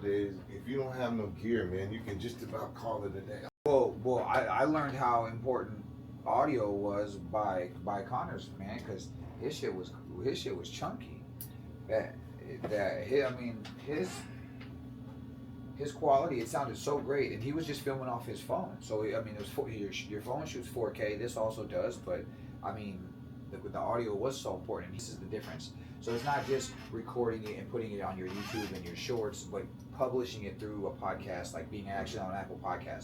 nowadays, if you don't have no gear, man, you can just about call it a day. I learned how important audio was by Connors, man, because his shit was chunky. That I mean his quality, it sounded so great, and he was just filming off his phone. So I mean, it was your phone shoots 4K. This also does, but I mean, the audio was so important. This is the difference. So it's not just recording it and putting it on your YouTube and your shorts, but publishing it through a podcast, like Being Action on Apple Podcasts.